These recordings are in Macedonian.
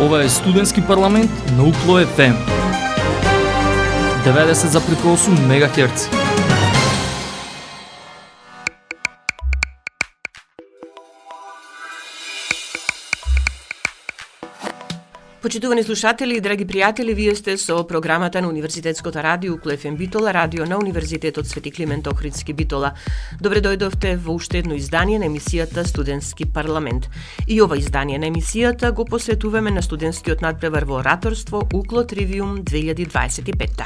Ова е студентски парламент на UKLO FM 90,8 МГц. Почитувани слушатели и драги пријатели, вие сте со програмата на Универзитетското радио UKLO FM Битола, радио на Универзитетот Свети Климент Охридски Битола. Добре дојдовте во уште едно издание на емисијата Студентски парламент. И ова издание на емисијата го посветуваме на студентскиот надпревар во ораторство UKLO Trivium 2025.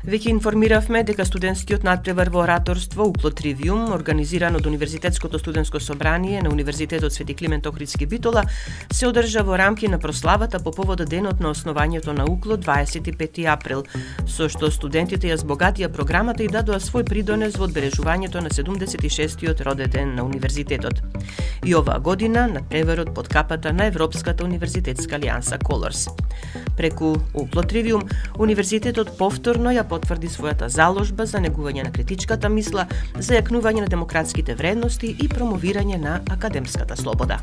Веќе информиравме дека студентскиот надпревар во ораторство UKLO Trivium, организиран од Универзитетското студентско собрание на Универзитетот Свети Климент Охридски Битола, се одржа во рамки на прославата по повод денот на основањето на UKLO 25 април, со што студентите ја збогатија програмата и дадоа свој придонес во одбележувањето на 76-тиот роденден на универзитетот. И оваа година надпреварот под капата на Европската универзитетска алијанса Colors. Преку UKLO Trivium, универзитетот повторно ја потврди својата заложба за негување на критичката мисла, за јакнување на демократските вредности и промовирање на академската слобода.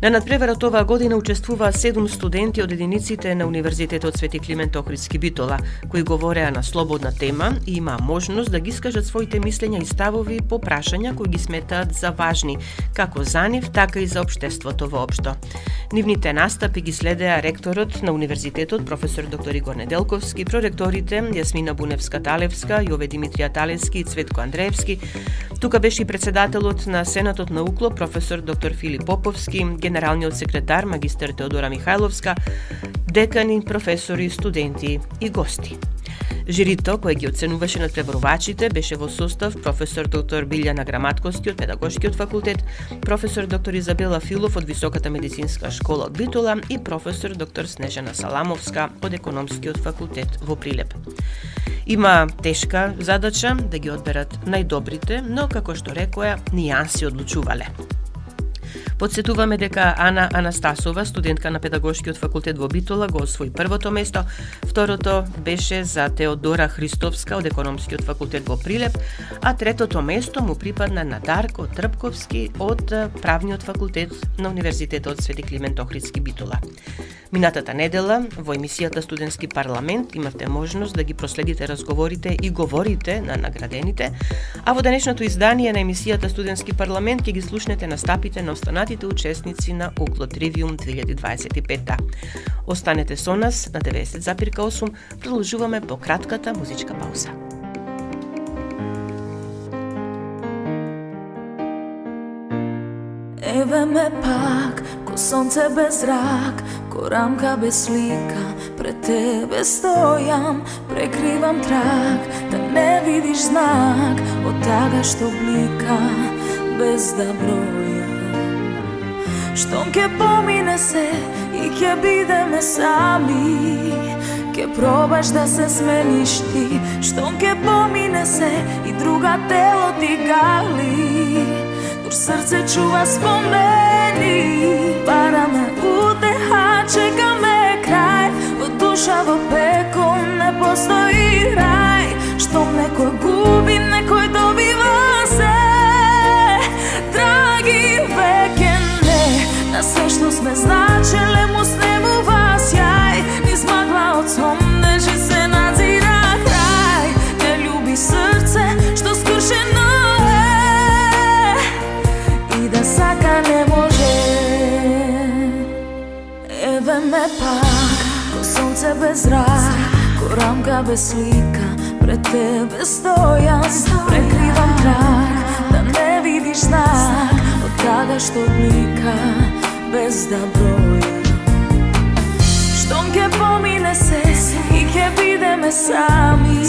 На надпреварот оваа година учествуваа 7 студенти од единиците на Универзитетот Свети Климент Охридски Битола, кои говореа на слободна тема и имаа можност да ги искажат своите мислења и ставови по прашања кои ги сметаат за важни, како за нив, така и за општеството воопшто. Нивните настапи ги следеа ректорот на Универзитетот, професор доктор Игор Неделковски, проректорите Јасмина Буневска-Талевска, Јове Димитрија Талевски и Цветко Андреевски. Тука беше и председателот на Сенатот на UKLO, професор доктор Филип Поповски, генералниот секретар магистер Теодора Михајловска, декани, професори, студенти и гости. Жирито, кој ги оценуваше надпреварувачите, беше во состав професор доктор Билјана Граматковски од Педагошкиот факултет, професор доктор Изабела Филов од Високата медицинска школа од Битола и професор доктор Снежана Саламовска од Економскиот факултет во Прилеп. Има тешка задача да ги одберат најдобрите, но како што рекоја, нијанси одлучувале. Подсетуваме дека Ана Анастасова, студентка на Педагошкиот факултет во Битола, го освои првото место, второто беше за Теодора Христовска од Економскиот факултет во Прилеп, а третото место му припадна на Дарко Трпковски од Правниот факултет на Универзитетот Свети Климент Охридски Битола. Минатата недела во емисијата Студентски парламент имавте можност да ги проследите разговорите и говорите на наградените, а во денешното издание на емисијата Студентски парламент ќе ги слушнете настапите на останатите учесници на UKLO Trivium 2025. Останете со нас на 90,8, продолжуваме по кратката музичка пауза. Еве ме пак, ко сонце без зрак, ко рамка без слика, пред тебе стојам, прекривам трак, да не видиш знак од тага што блика, без да бројам. Штом ке помине се и ке бидеме сами, ке пробаш да се смениш ти. Штом ке помине се и друга тело ти гали, дур срце чува спомени. Бараме утеха, чекаме крај, во душа во пекол не постои рај. Штом некој губи, некој добива се. Драги веќе не, на се што сме значеле му снемува сјај. Низ магла од сон нежи се надзира крај. Не љуби срце што скршено е и да сака не може. Еве ме пак, ко сонце без зрак, ко рамка без слика, пред тебе стојам, прекривам трак, да не видиш знак од тага што блика, без да бројам. Штом ке помине се и ке бидеме сами,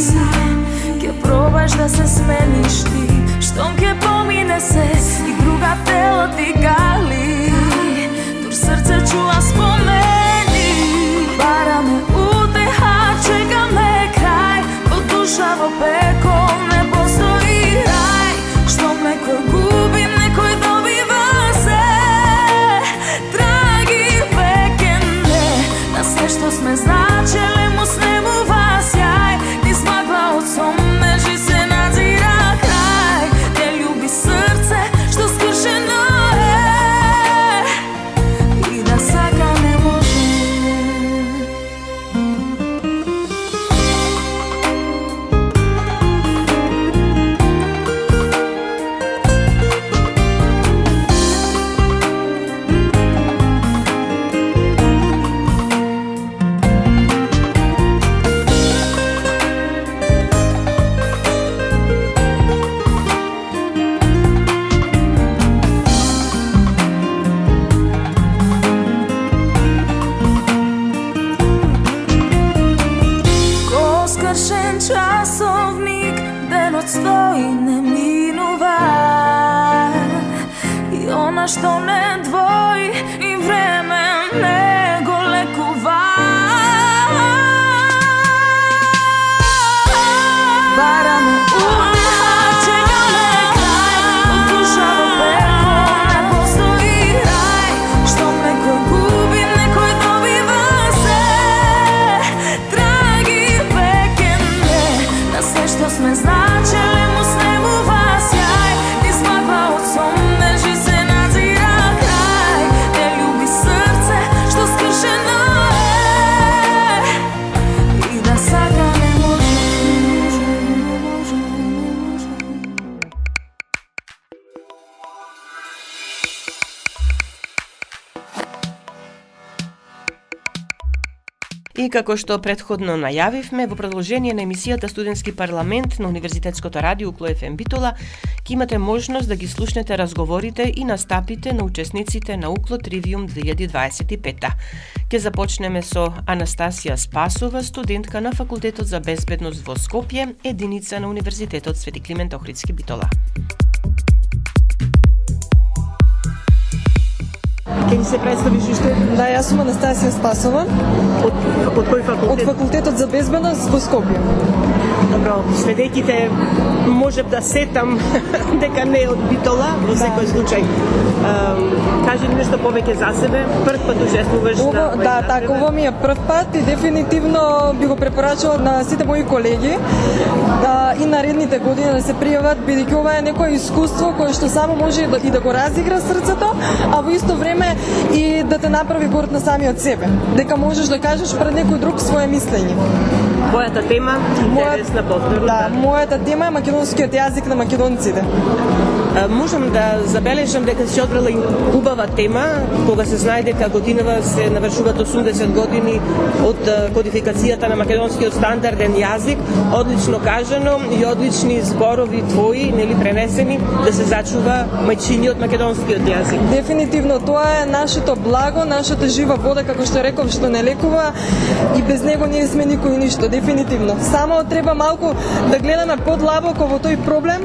ке пробаш да се смениш ти. Штом ке помине се и друга тело ти гали, дур срце чува спомени. Бараме утеха, чекаме крај, во душа во пекол не постои рај. Штом некој губи, некој добива се. Драги веќе не, на се што сме значеле му снемува сјај. Низ магла од сон нежи се надзира крај. завршен часовник, денот стои не минува. И она што не двои и време не го лекува. Бараме улица, чекаме крај, од душа во пекло не постои рај. Што некој губи, некој добива се. Драги веќе не, на се што сме значеле му снемува сјај. Измаква од сон, нежи се назира крај. Не люби срце што скршено е, и да сака не може. И како што претходно најавивме, во продолжение на емисијата Студентски парламент на Универзитетското радио Укло ФМ Битола, ќе имате можност да ги слушнете разговорите и настапите на учесниците на Укло Тривиум 2025. Ќе започнеме со Анастасија Спасова, студентка на Факултетот за безбедност во Скопје, единица на Универзитетот Свети Климент Охридски Битола. Ке ни се представиш уште? Да, јас сум Анастасија Спасова Од кој факултет? од Факултетот за безбедност во Скопје. Добро, следејќите можев да сетам дека не е од Битола, во секој случај. Кажи ни нешто повеќе за себе, прв пат учествуваш на овој Да, така, ова ми е прв пат и дефинитивно би го препорачувала на сите мои колеги да и наредните години да се пријават, бидејќи ова е некое искуство кое што само може и да го разигра срцето, а во исто време и да те направи горд на самиот себе, дека можеш да кажеш пред некој друг свое мислење. Твојата тема, интересна повторно. Да, мојата тема е македонскиот јазик на македонците. Можам да забележам дека си одбрала и убава тема, кога се знае дека годинава се навршуваат 80 години од кодификацијата на македонскиот стандарден јазик, одлично кажано и одлични зборови твои, нели пренесени, да се зачува мајчиниот македонскиот јазик. Дефинитивно, тоа е нашето благо, нашата жива вода, како што реков, што не лекува и без него не сме никој ништо, дефинитивно. Само треба малку да гледаме подлабоко во тој проблем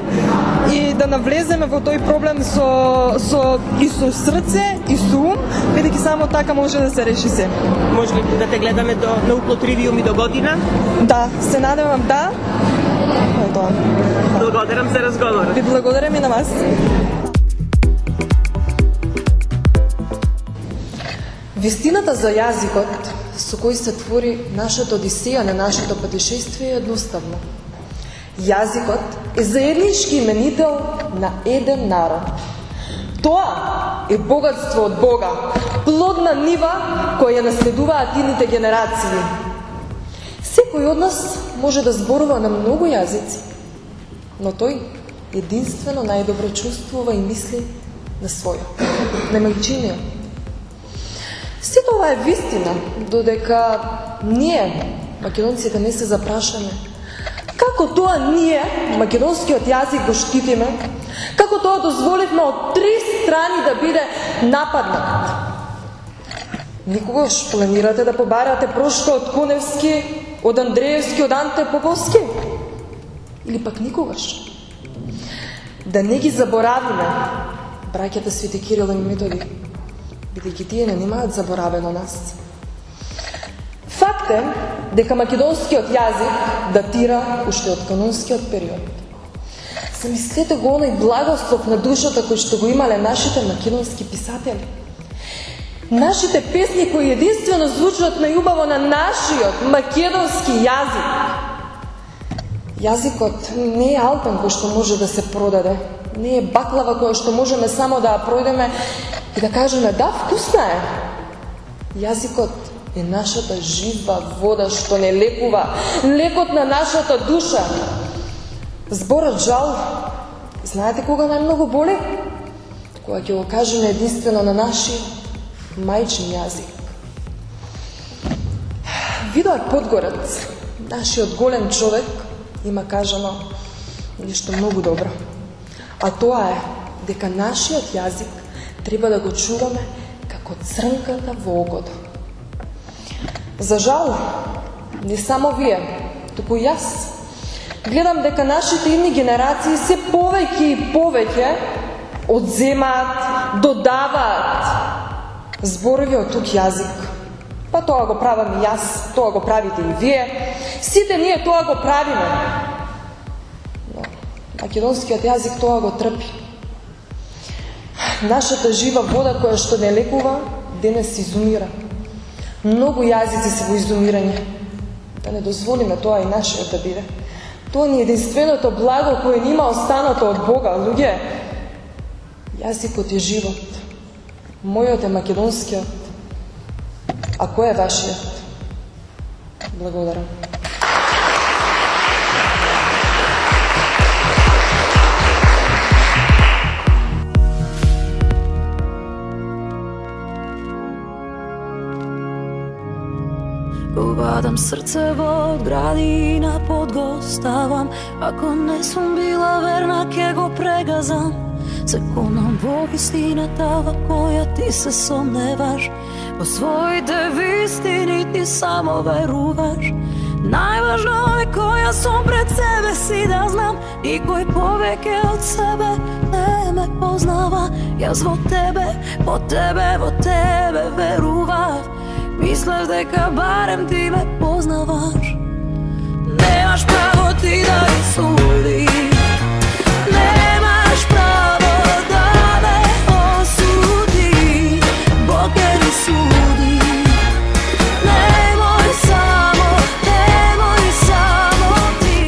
и да навлеземе во тој проблем со срце и со ум, бидејќи само така може да се реши се. Може ли да те гледаме на Укло Тривиум и до година? Да, се надевам да. Е тоа. Благодарам за разговорот. Ви благодарам и на вас. Вистината за јазикот со кој се твори нашата одисеја на нашето патешествие е едноставно. Јазикот е заеднички именител на еден народ. Тоа е богатство од Бога, плодна нива која ја наследуваат идните генерации. Секој од нас може да зборува на многу јазици, но тој единствено најдобро чувствува и мисли на својот, на мајчиниот. Сето ова е вистина, додека ние, македонците, не се запрашаме како тоа ние, македонскиот јазик, го штитиме, како тоа дозволивме од три страни да биде нападнат. Никогаш планирате да побарате прошка од Куневски, од Андреевски, од Анте Поповски? Или пак никогаш? Да не ги заборавиме браќата Свети Кирил и Методи, бидејќи тие не немаат заборавено нас. Факт е дека македонскиот јазик датира уште од канонскиот период. Замислете го оној благослов на душата кој што го имале нашите македонски писатели. Нашите песни кои единствено звучат најубаво на нашиот македонски јазик. Јазикот не е алпен кој што може да се продаде. Не е баклава која што можеме само да ја пројдеме и да кажеме да, вкусна е. Јазикот е нашата жива вода што не лекува, лекот на нашата душа. Зборот жал, знаете кога најмногу боли? Кога ќе го кажеме единствено на нашиот мајчин јазик. Видоар Подгорец, нашиот голем човек, има кажано нешто многу добро. А тоа е дека нашиот јазик треба да го чуваме како црнката во окото. За жал, не само вие, туку јас гледам дека нашите идни генерации се повеќе и повеќе одземаат, додаваат зборови од тук јазик. Па тоа го правам и јас, тоа го правите и вие. Сите ние тоа го правиме. Но македонскиот јазик тоа го трпи. Нашата жива вода која што не лекува, денес изумира. Многу јазици се во изумирање. Да не дозволиме тоа и нашиот да биде. Тоа ни е единственото благо кое ни има останато од Бога, луѓе. Јазикот е живот. Мојот е македонскиот. А кој е вашиот? Благодарам. Го бадам срце во градина, под го ставам. Ако не сум била верна, ке го прегазам. Се конам во вистината во која ти се сомневаш. Во своите вистини ти само веруваш. Најважно е која сум пред себе си да знам. Никој повеќе од себе не ме познава. Јас во тебе верував. Мислев дека барем ти ме познаваш. Немаш право ти да ми судиш. Немаш право да ме осудиш. Бог ќе ни суди. Немој само ти.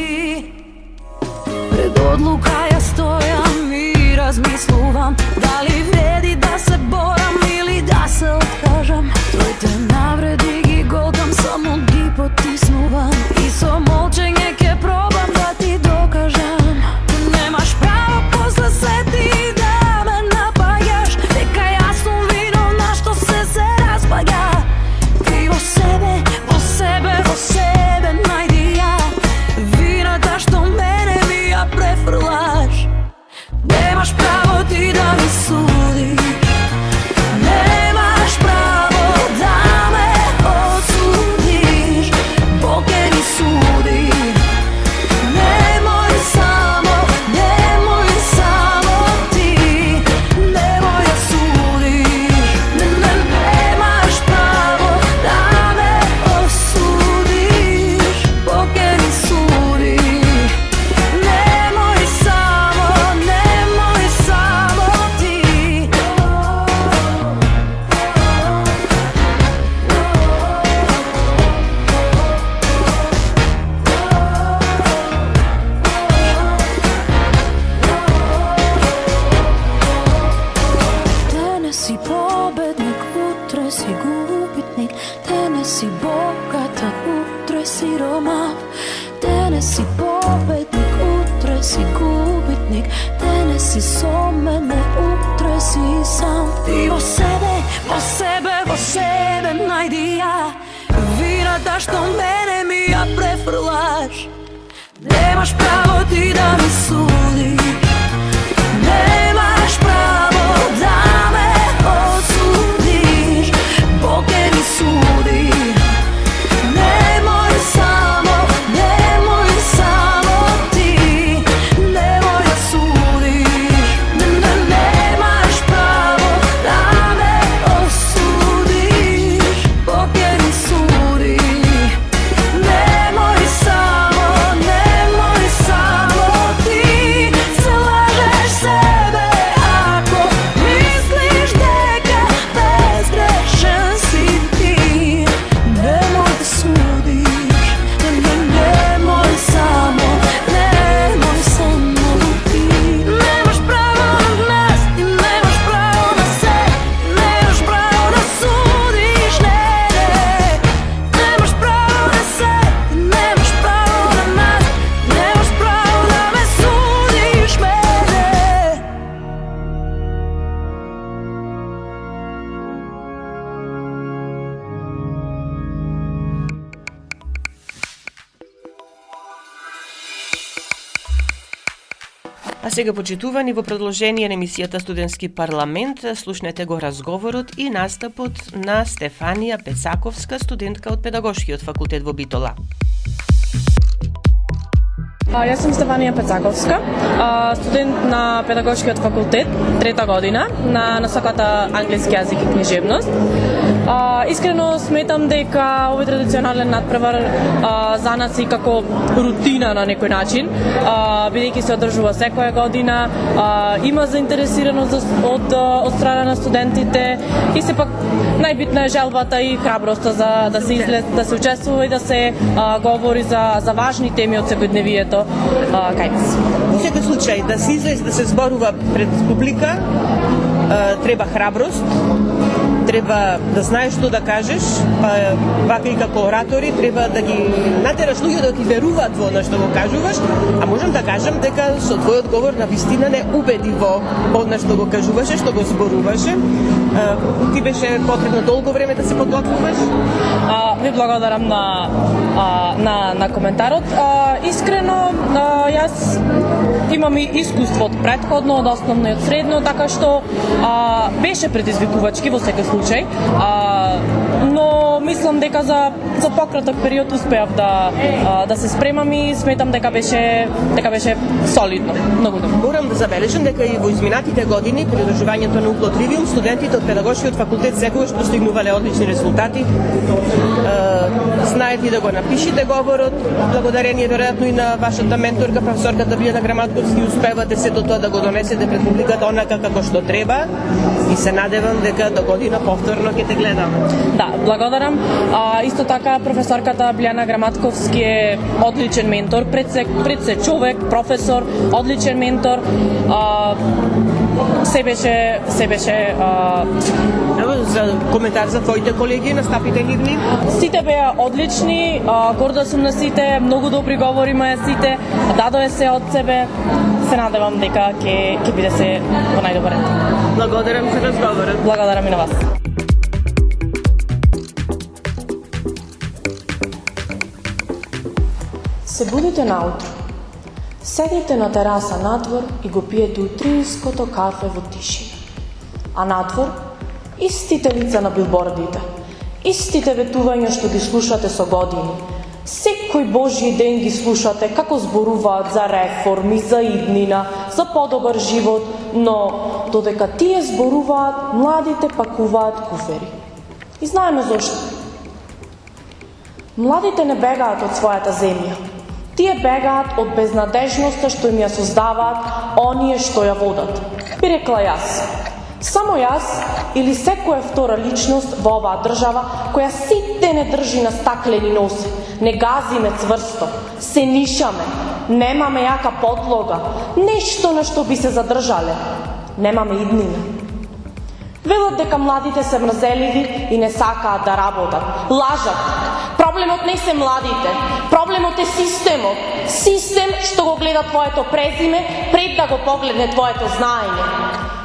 Пред одлука ја стојам и размислувам. Дали вреди да се борам или да се откажам. Твоите навреди ги голтам, само ги потиснувам. И со молчење ке пробам да ти докажам. Немаш право после се ти да ме напаѓаш. Дека јас сум виновна што се распаѓа. Ти во себе најди ја вината што мене ми ја префрлаш. Немаш право ти да ми судиш. Немаш право да ме осудиш. Бог ќе ни суди. Немој само ти. Немој ја судиш. Немаш право да ме осудиш. Бог ќе ни суди. Немој само ти. Денес си победник, утре си губитник. Денес си богат, а утре си ромав. Денес си победник, утре си губитник. Денес си со мене, утре си сам. Ти во себе најди ја вината што мене ми ја префрлаш. Немаш право ти да ми судиш. Немаш право да ме осудиш. Бог ќе ни суди. Немој само ти. Немој ја судиш. Немаш право да ме осудиш. Бог ќе ни суди. Немој само ти. Се лажеш себе ако мислиш дека безгрешен си ти. Немој да судиш. Немој само ти. Немаш право на нас и немаш право на се. Немаш право да судиш. Немаш право на се. Немаш право на нас. Немаш право да ме судиш мене. А сега, почитувани, во продолжение на емисијата Студентски парламент, слушнете го разговорот и настапот на Стефанија Пецаковска, студентка од Педагошкиот факултет во Битола. Јас сум Стефанија Пецаковска, студент на Педагошкиот факултет, 3-та година, на насоката англиски јазик и книжевност. Искрено сметам дека овој традиционален надпревар за нас е како рутина на некој начин, бидејќи се одржува секоја година, има заинтересираност од страна на студентите и сепак најбитна е желбата и храброста за да се излез, да се учествува и да се говори за важни теми од секојдневието кај нас. Во секој случај да се излез, да се зборува пред публика, треба храброст, треба да знаеш што да кажеш, вака и како оратори треба да ги натераш луѓе да ти веруваат во она што го кажуваш, а можам да кажам дека со твојот говор на вистина не убеди во она што го кажуваше, што го зборуваше. Ти беше потребно долго време да се подготвуваш? Ви благодарам на коментарот. Искрено, јас имам и искуство од претходно, од основно и од средно, така што беше предизвикувачки во секој случај, но мислам дека за пократок период успеав да се спремам и сметам дека беше солидно, многу добро. Морам да забележам дека и во изминатите години при одржувањето на Укло Тривиум студентите од Педагошкиот факултет секогаш постигнувале одлични резултати. Знаете и да го напишите говорот, благодарение веројатно и на вашата менторка професорката Билјана Граматковски, успевате сето тоа да го донесете пред публиката онака како што треба и се надевам дека до година повторно ќе те гледаме. Да, благодарам. Исто така професорката Билјана Граматковски е одличен ментор, пред се човек, професор, одличен ментор. Се беше за коментар за твоите колеги, настапите нивни? Сите беа одлични, горда сум на сите, многу добри говори имаа сите, дадоа се од себе. Се надевам дека ќе биде се во најдобар ред. Благодарам за разговорот. Благодарам и на вас. Се будите наутро. Седите на тераса надвор и го пиете утринското кафе во тишина. А надвор, истите лица на билбордите, истите ветувања што ги слушате со години. Секој Божји ден ги слушате како зборуваат за реформи, за иднина, за подобар живот, но додека тие зборуваат, младите пакуваат куфери. И знаеме зошто. Младите не бегаат од својата земја. Тие бегаат од безнадежноста што им ја создаваат оние што ја водат. Би рекла јас. Само јас или секоја втора личност во оваа држава која сите не држи на стаклени носи, не газиме цврсто, се нишаме, немаме јака подлога, нешто на што би се задржале, немаме иднина. Велат дека младите се мрзеливи и не сакаат да работат. Лажат. Проблемот не се младите, проблемот е системот. Систем што го гледа твоето презиме пред да го погледне твоето знаење.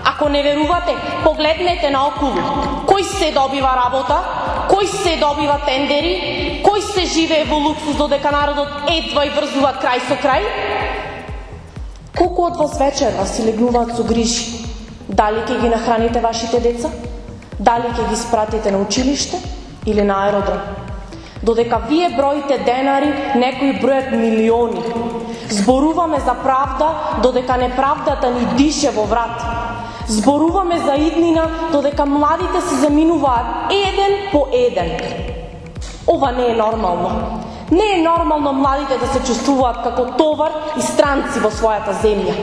Ако не верувате, погледнете наоколу. Кој се добива работа? Кој се добива тендери? Кој се живее во луксус додека народот едва и врзува крај со крај? Колку од вас вечерва си легнуваат со грижи? Дали ќе ги нахраните вашите деца? Дали ќе ги спратите на училиште или на аеродром? Додека вие броите денари, некои бројат милиони. Зборуваме за правда, додека неправдата ни дише во врат. Зборуваме за иднина, додека младите се заминуваат еден по еден. Ова не е нормално. Не е нормално младите да се чувствуваат како товар и странци во својата земја.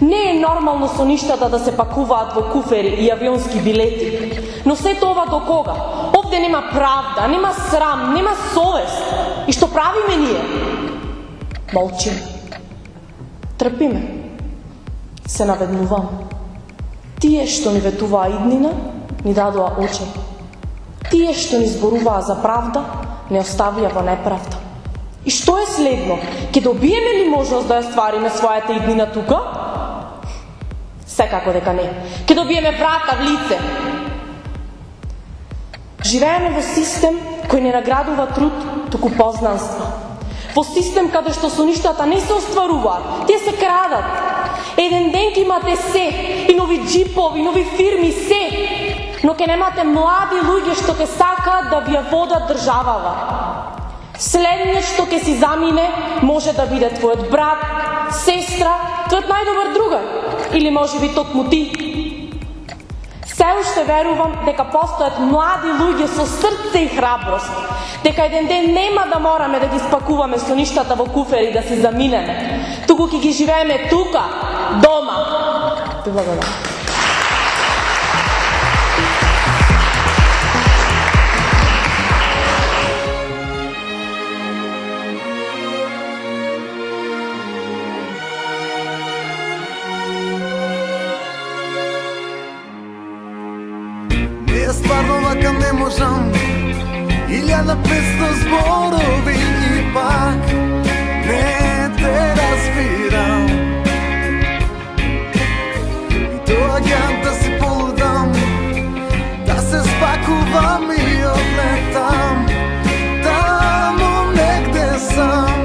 Не е нормално со ништата да се пакуваат во куфери и авионски билети. Но сето ова до кога? Овде нема правда, нема срам, нема совест. И што правиме ние? Молчиме. Трпиме. Се наведнуваме. Тие што ни ветуваа иднина, ни дадоа очи. Тие што ни зборуваа за правда, не оставија во неправда. И што е следно? Ке добиеме ли можност да ја ствариме својата иднина тука? Секако дека не. Ке добиеме врата в лице. Живееме во систем кој не наградува труд, туку познанство. Во систем каде што со ништата не се остваруваат, тие се крадат. Еден ден ќе имате се, и нови джипови, нови фирми, се, но ќе немате млади луѓе што ќе сакаат да ви ја водат државава. Следниот што ќе си замине може да биде твојот брат, сестра, твојот најдобар другар или можеби токму ти. Се уште верувам дека постојат млади луѓе со срце и храброст, дека еден ден нема да мораме да ги спакуваме соништата во куфери да се заминеме, туку ќе ги живееме тука, дома. Ти благодарам. Стварно вака не можам 1500 зборови и пак не те разбирам. И доаѓам да се полудам, да се спакувам и одлетам таму негде сам.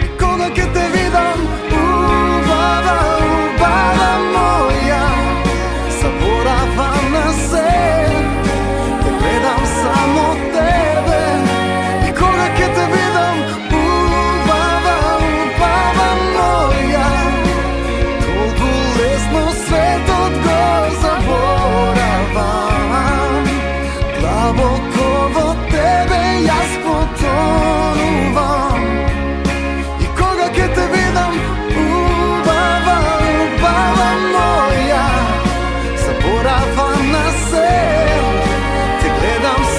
И кога ќе те видам, убава, убава моја, заборавам на се. Само тебе и кога ќе те видам, убава, убава моја, толку лесно светот го заборавам. Длабоко во тебе јас потонувам и кога ќе те видам, убава, убава моја, заборавам на се.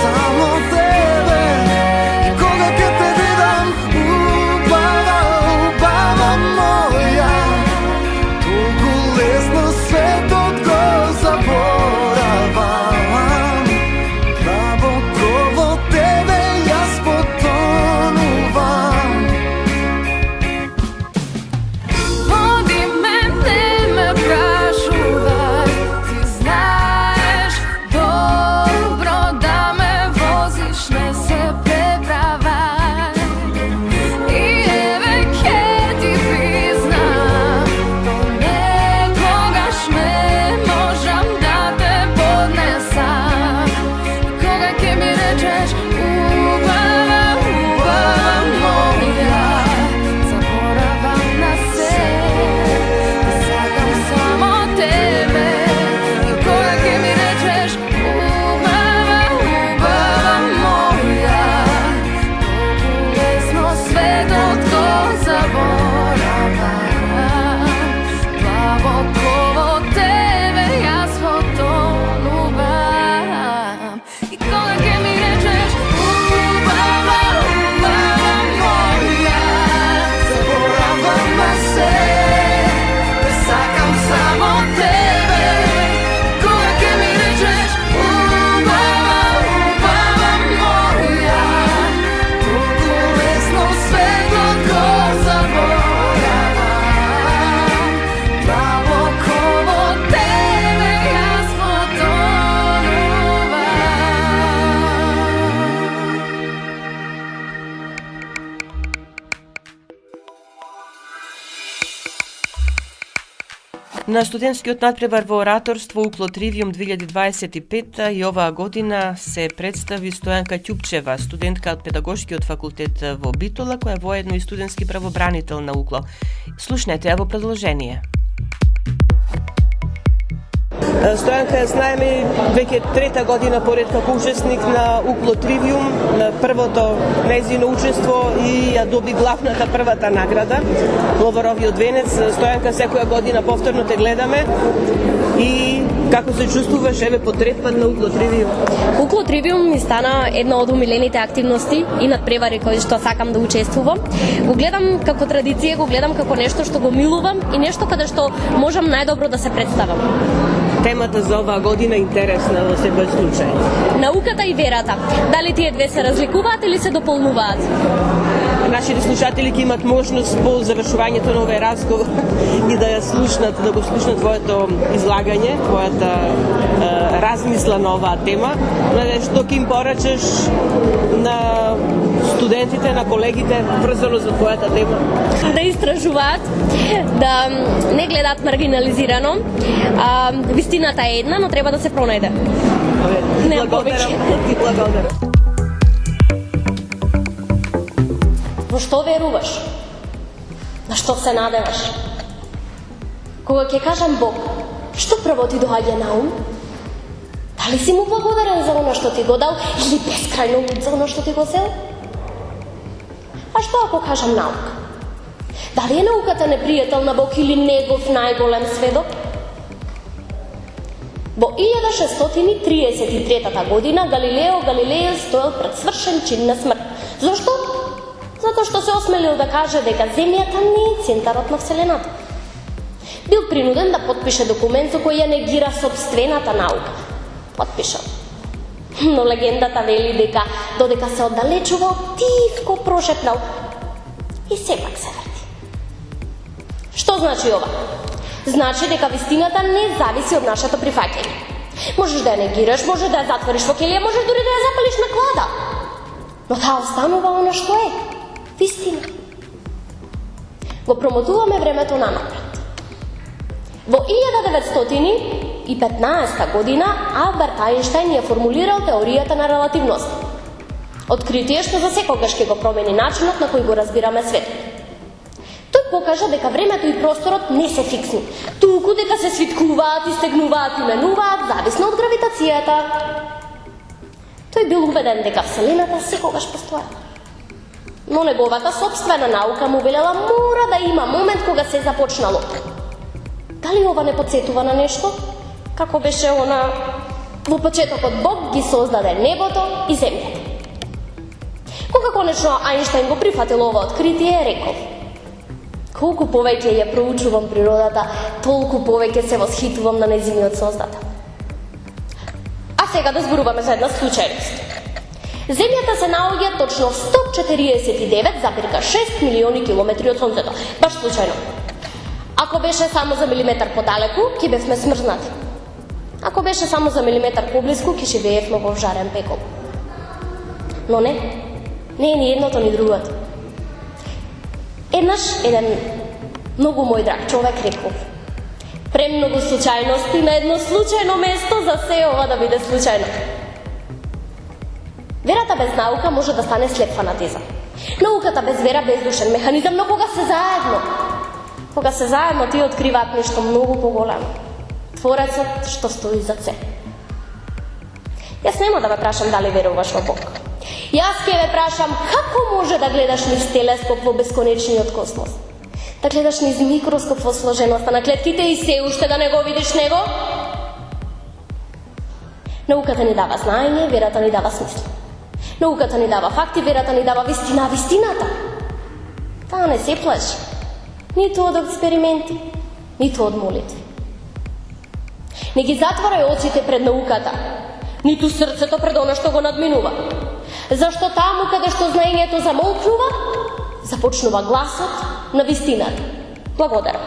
Само тебе и кога ќе те видам, убава, убава моја, толку лесно светот го заборавам. Длабоко во тебе јас потонувам. Води ме, не ме прашувај, ти знаеш добро да ме возиш, не се преправај. И еве ке ти признам, понекогаш ме можам да те поднесам. Кога ке ми речеш убава, убава моја, заборавам на се, да сакам само тебе. И кога ке ми речеш убава, убава моја, толку лесно светот го заборавам. Длабоко во тебе јас потонувам. И кога ке ми речеш убава, убава моја, Заборавам на се, да сакам само тебе. кога ке ми речеш убава, убава моја, Толку лесно светот го заборавам. длабоко во тебе јас потонувам. На студентскиот надпревар во ораторство Укло Тривиум 2025 и оваа година се представи Стојанка Ќупчева, студентка од Педагошкиот факултет во Битола, која е воедно и студентски правобранител на Укло. Слушнете ја во продолжение. Стојанка знаеме веќе трета година поред како учесник на Укло Тривиум, на првото нејзино учество и ја доби главната првата награда, Ловаровиот венец. Стојанка, секоја година повторно те гледаме и како се чувствуваш еве по трет пат на Укло Тривиум? Укло Тривиум ми стана една од умилените активности и надпревари кои што сакам да учествувам. Го гледам како традиција, го гледам како нешто што го милувам и нешто каде што можам најдобро да се представам. Темата за оваа година е интересна во секој случај. Науката и верата, дали тие две се разликуваат или се дополнуваат? Нашите слушатели ќе имат можност по завршувањето на овој разговор и да ја слушнат, да го слушнат твоето излагање, твојата размисла на оваа тема. Што ќе им порачеш на студентите, на колегите врзано за твојата тема? Да истражуваат, да не гледаат маргинализирано. Вистината е една, но треба да се пронајде. Нема повеќе. Ти благодарам. Во што веруваш? На што се надеваш? Кога ќе кажам Бог, што прво ти доаѓа на ум? Дали си му благодарен за оно што ти го дал или бескрајно луд за оно што ти го зел? А што ако кажам наука? Дали е науката непријател на Бог или негов најголем сведок? Во 1633 година Галилео Галилеј стоел пред свршен чин на смрт. Зошто? Затоа што се осмелил да каже дека Земјата не е центарот на Вселената. Бил принуден да потпише документ со кој ја негира сопствената наука. Потпишал. Но легендата вели дека додека се оддалечувал, тивко прошепнал и сепак се врти. Што значи ова? Значи дека вистината не зависи од нашето прифаќање. Можеш да ја негираш, можеш да ја затвориш во келија, можеш дури да ја запалиш на клада. Но таа останува она што е. Вистина. Го промотуваме времето нанапред. Во 1915 година Алберт Ајнштајн ја формулирал теоријата на релативност. Откритие што за секогаш ќе го промени начинот на кој го разбираме светот. Тој покажа дека времето и просторот не се фиксни, туку дека се свиткуваат, истегнуваат и менуваат зависно од гравитацијата. Тој бил убеден дека Вселената секогаш постоела. Но неговата сопствена наука му велела мора да има момент кога се започнало. Дали ова не подсетува на нешто? Како беше она во почетокот Бог ги создаде небото и земјата. Кога конечно Ајнштајн го прифатил ова откритие, рекол: колку повеќе ја проучувам природата, толку повеќе се восхитувам на нејзиниот создател. А сега да зборуваме за една случајност. Земјата се наоѓа точно 149,6 милиони километри од Сонцето. Баш случајно. Ако беше само за милиметар подалеку, ќе бевме смрзнати. Ако беше само за милиметар поблиску, ќе живеевме во жарен пекол. Но не е ни едното ни другото. Еднаш еден многу мој драг човек рекол: премногу случајности на едно случајно место за се ова да биде случајно. Верата без наука може да стане слеп фанатизам. Науката без вера бездушен механизам, но кога се заедно тие откриваат нешто многу поголемо. Творецот што стои за се. Јас нема да ве прашам дали веруваш во Бог. Јас ќе ве прашам како може да гледаш низ телескоп во бесконечниот космос. Да гледаш низ микроскоп во сложеноста на клетките и се уште да не го видиш него? Науката ни дава знаење, верата ни дава смисла. Науката ни дава факти, верата ни дава вистина, вистината. Таа не се плаши. Ниту од експерименти, ниту од молитви. Не ги затворај очите пред науката, ниту срцето пред оно што го надминува. Зашто таму каде што знаењето замолкнува, започнува гласот на вистината. Благодарам.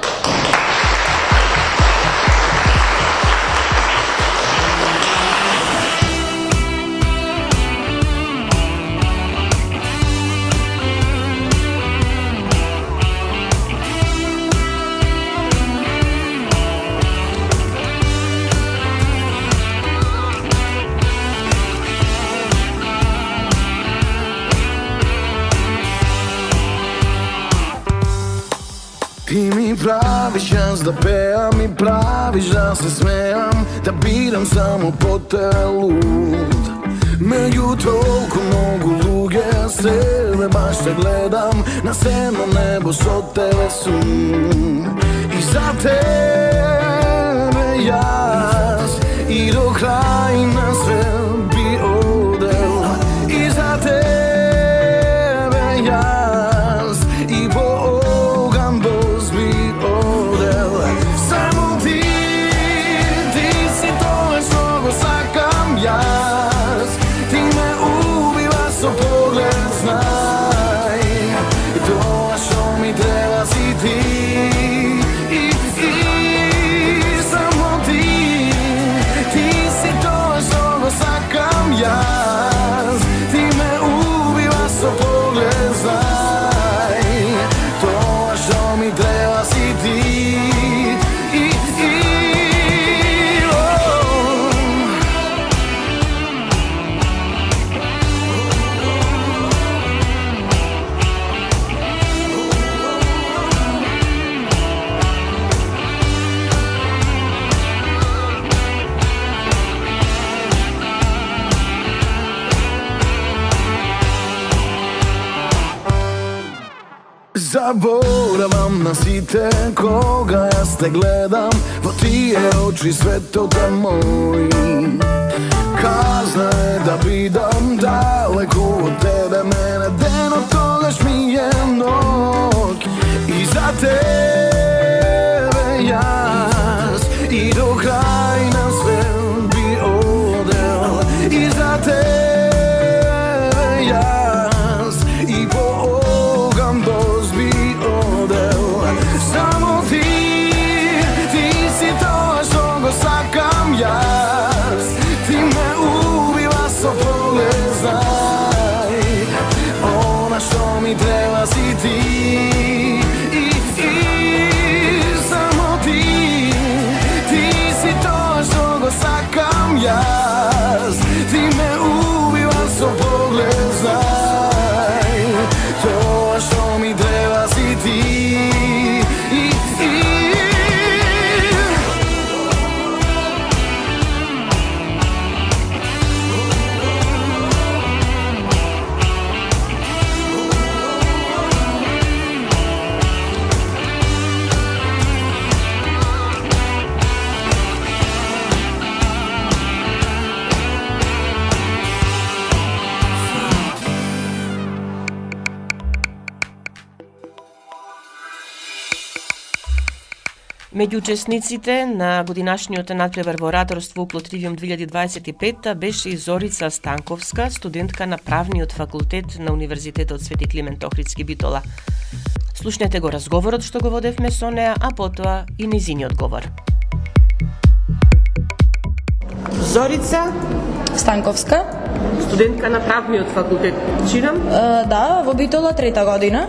Ти ми правиш јас да пеам, ми правиш да се смеам, да бидам само потелут. Меѓу толку многу луѓе себе баш те гледам, на седно небо со тебе сум. И за тебе јас и до крај на свет би одел. И за тебе јас и по Ти си тоа што Заборавам на сите кога јас те гледам, во тие очи светот е мој. Казна е да бидам далеку од тебе, мене денот тогаш ми е ноќ. И за тебе јас и до крај на свет би одел. И за тебе јас и по оган боз би одел. Само ти си тоа што го сакам јас. Ти ме убива со поглед, знај. Она што ми треба си ти. Само ти си тоа што го сакам јас. Ти ме убива со поглед, знај. Тоа што ми треба си ти. Меѓу учесниците на годинашниот надпревар во ораторство Уклотривиум 2025 беше и Зорица Станковска, студентка на Правниот факултет на Универзитетот Свети Климент Охридски Битола. Слушнете го разговорот што го водевме со неа, а потоа и нејзиниот говор. Зорица Станковска. студентка на Правниот факултет, читам? Да, во Битола 3-та година.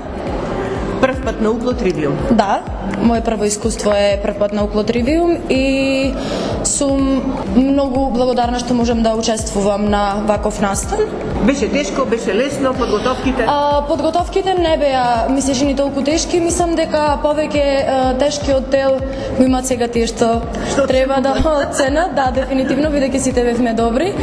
Прв пат на Уклотривиум. Да, моје прво искуство е прв пат на Уклотривиум и сум многу благодарна што можам да учествувам на ваков настан. Беше тешко, беше лесно, подготовките? Подготовките не беа, ми се жени толку тешки, мислам дека повеќе тешкиот дел го имаат сега тие што треба да оценат, да, дефинитивно, бидејќи сите бевме добри.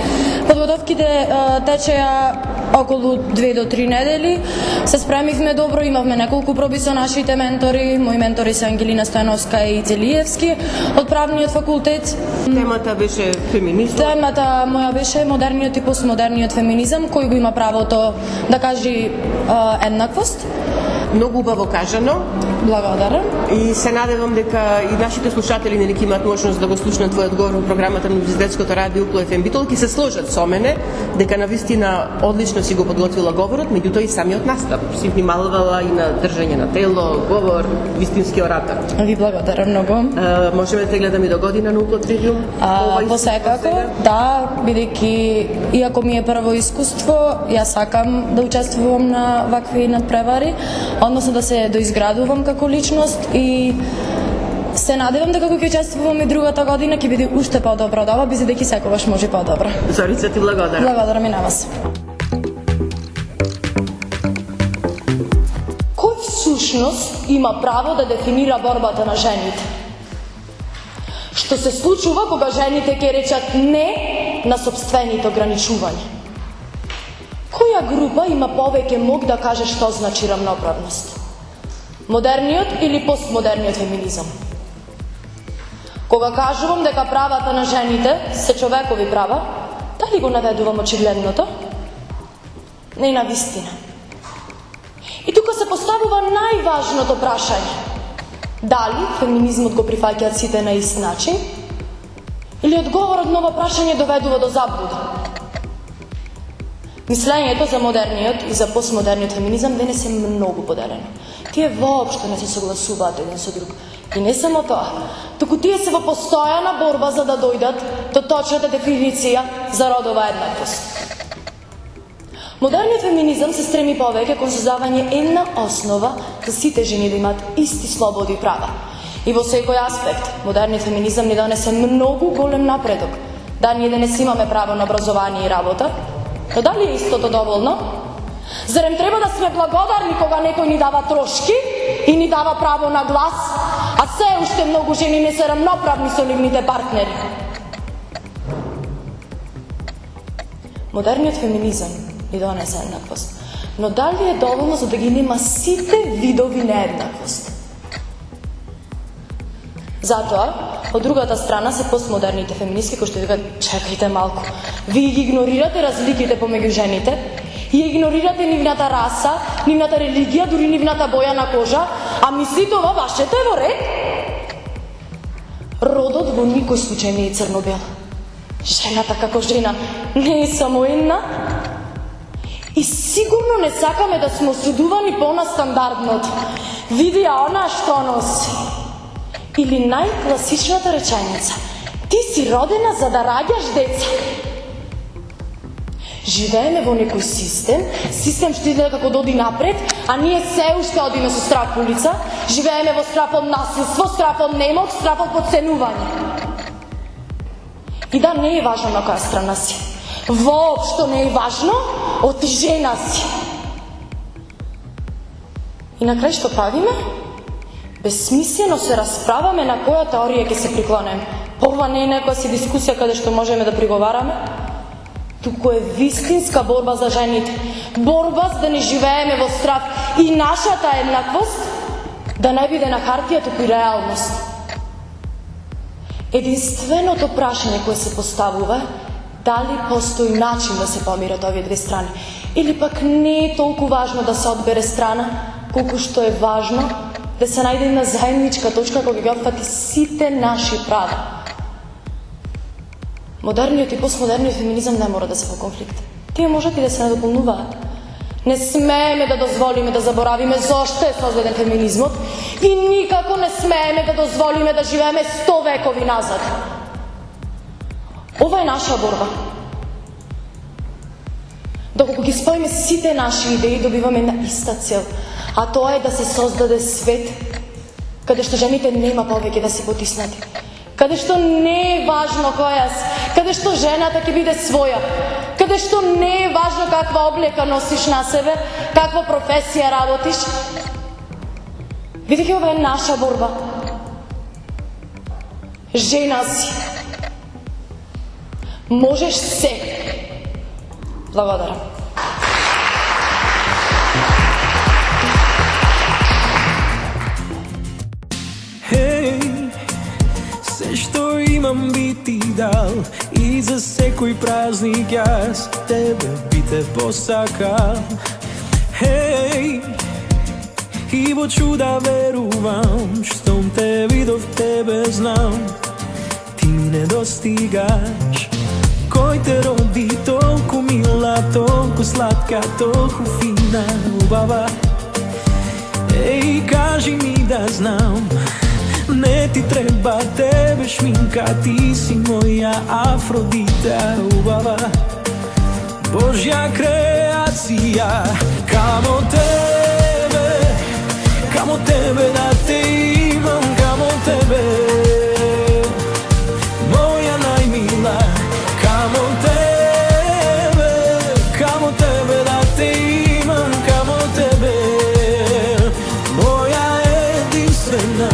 Подготовките течеа околу 2 до 3 недели, се спремивме добро, имавме неколку проби со нашите ментори, мои ментори се Ангелина Стојановска и Целиевски од Правниот факултет. Темата беше феминизм. Темата моја беше модерниот и постмодерниот феминизам, кој го има правото да кажи еднаквост. Многу убаво кажано. Благодарам. И се надевам дека и нашите слушатели нели ќе имаат можност да го слушнат твојот говор во програмата на Универзитетското радио Укло ФМ Битола, ќе се сложат со мене дека навистина одлично си го подготвила говорот, меѓутоа и самиот настап си внимавала и на држање на тело, говор, вистински оратор. Ви благодарам многу. Можеме да те гледаме до година на Уклотривиум? Посекако, да, бидејќи иако ми е прво искуство, јас сакам да учествувам на вакви надпревари, односно да се доизградувам како личност и се надевам дека кога ќе учествувам и другата година ќе биде уште подобро од ова, бидејќи секогаш може подобро. Зорица, ти благодарам. Благодарам и на вас. Кој всушност има право да дефинира борбата на жените? Што се случува кога жените ќе речат не на собствените ограничувања? Која група има повеќе мог да каже што значи равноправност? Модерниот или постмодерниот феминизам? Кога кажувам дека правата на жените се човекови права, дали го наведувам очигледното? Не на вистина. И тука се поставува најважното прашање. Дали феминизмот го прифаќаат сите на ист начин? Или одговорот на ова прашање доведува до заблуда? Мислењето за модерниот и за постмодерниот феминизам денес е многу поделено. Тие воопшто не се согласуваат еден со друг. И не само тоа, туку тие се во постојана борба за да дојдат до точната дефиниција за родова еднаквост. Модерниот феминизам се стреми повеќе кон создавање една основа за сите жени да имаат исти слободи и права. И во секој аспект, модерниот феминизам ни донесе многу голем напредок. Да, ние денес имаме право на образование и работа, но дали е истото доволно? Зарем треба да сме благодарни кога некој ни дава трошки и ни дава право на глас, а се уште многу жени не се рамноправни со нивните партнери? Модерниот феминизам ни донесе еднаквост. но дали е доволно за да ги нема сите видови нееднаквост? Затоа, од другата страна се постмодерните феминистки кои што викаат, чекајте малку, вие ги игнорирате разликите помеѓу жените, и игнорирате нивната раса, нивната религија, дури нивната боја на кожа, а мислите ова вашето е во ред? Родот во никој случај не е црно-бел. Жената како жена не е само една. И сигурно не сакаме да сме осудувани по она стандардното. Види она што носи. Или најкласичната реченица. Ти си родена за да раѓаш деца. Живееме во некој систем што изгледа како да оди напред, а ние се уште одиме со страх по улица, живееме во страх од насилство, страх од немок, страх од потценување. И да, не е важно на која страна си. Воопшто не е важно, од жена си. И на крај што правиме? Безсмислено се расправаме на која теорија ќе се приклонеме. Ова не е некоја си дискусија каде што можеме да приговараме. Туку е вистинска борба за жените. Борба за да не живееме во страх и нашата еднаквост да не биде на хартија, туку и реалност. Единственото прашање кое се поставува дали постои начин да се помират овие две страни. Или пак не е толку важно да се одбере страна, колку што е важно да се најде една заедничка точка која ги опфати сите наши права. Модерниот и постмодерниот феминизам не мора да се во конфликт. Тие можат и да се надополнуваат. Не смееме да дозволиме да заборавиме зошто е создаден феминизмот и никако не смееме да дозволиме да живееме 100 векови назад. Ова е наша борба. Доколку ги споиме сите наши идеи, добиваме една иста цел, а тоа е да се создаде свет каде што жените нема повеќе да се потиснати, каде што не е важно која си, каде што жената ќе биде своја, каде што не е важно каква облека носиш на себе, каква професија работиш. Видите, ова е наша борба. Жена си. Можеш се. Благодарам. Се што имам би ти дал и за секој празник јас тебе би те посакал. И во чуда верувам, штом те видов тебе знам, ти ми недостигаш. Кој те роди толку мила, толку сладка, толку фина, убава. Кажи ми да знам, не ти треба тебе шминка, ти си моја Афродита, убава. Божја креација, камо тебе да те имам, камо тебе, моја најмила, камо тебе да те имам, камо тебе, моја единствена.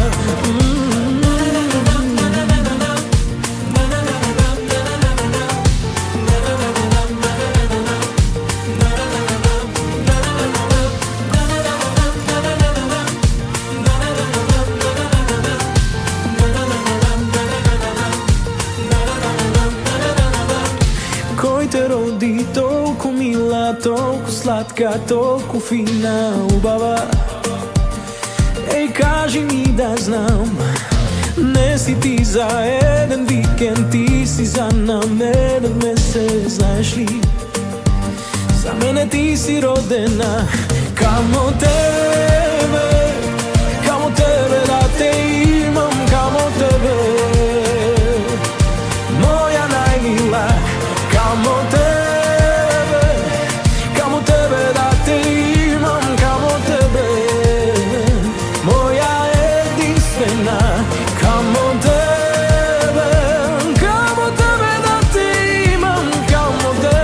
Толку мила, толку сладка, толку фина, убава. Кажи ми да знам, не си ти за еден викенд, ти си за нам еден месец, знаеш ли? За мене ти си родена, камо тебе да те имам, камо тебе, моја најмила, камо тебе да те имам, камо тебе, моја единствена, камо тебе да те имам, камо тебе,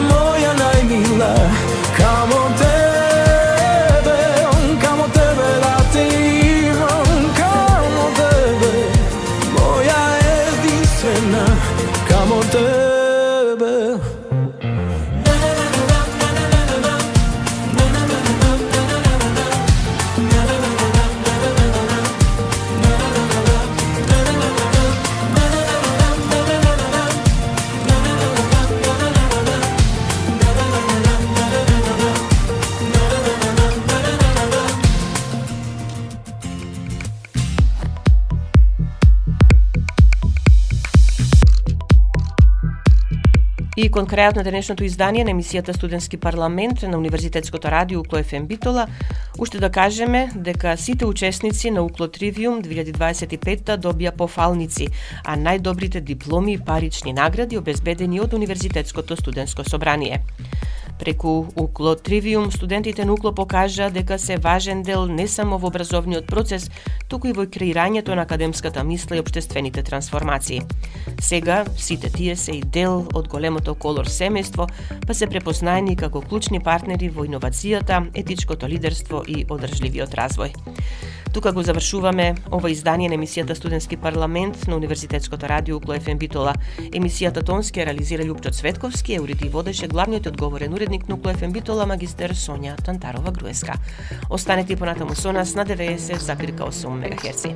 моја најмила, камо тебе. И кон крајот на денешното издание на емисијата Студентски парламент на Универзитетското радио Укло ФМ Битола, уште да кажеме дека сите учесници на Укло Тривиум 2025 добија пофалници, а најдобрите дипломи и парични награди обезбедени од Универзитетското студентско собрание. Преку Укло Тривиум, студентите на Укло покажа дека се важен дел не само во образовниот процес, туку и во креирањето на академската мисла и општествените трансформации. Сега, сите тие се и дел од големото Колор семејство, па се препознаени како клучни партнери во иновацијата, етичкото лидерство и одржливиот развој. Тука го завршуваме ова издание на емисијата Студентски парламент на Универзитетското радио Укло ФМ Битола. Емисијата тонски ја реализира Љупчо Цветковски, уреди и водеше главниот одговорен уредник на Укло ФМ Битола магистер Сонја Тантарова-Груевска. Останете понатаму со нас на 90,8 МГц.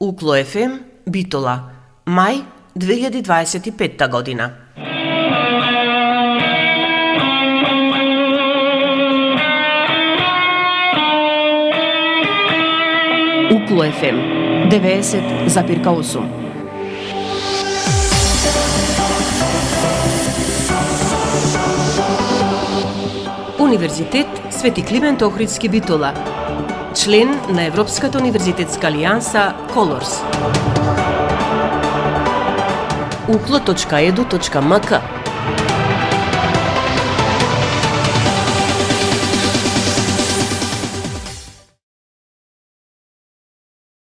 Укло ФМ Битола, мај 2025 година. Укло ФМ 90,8. Универзитет Свети Климент Охридски Битола, член на Европската универзитетска алијанса Colors. uklo.edu.mk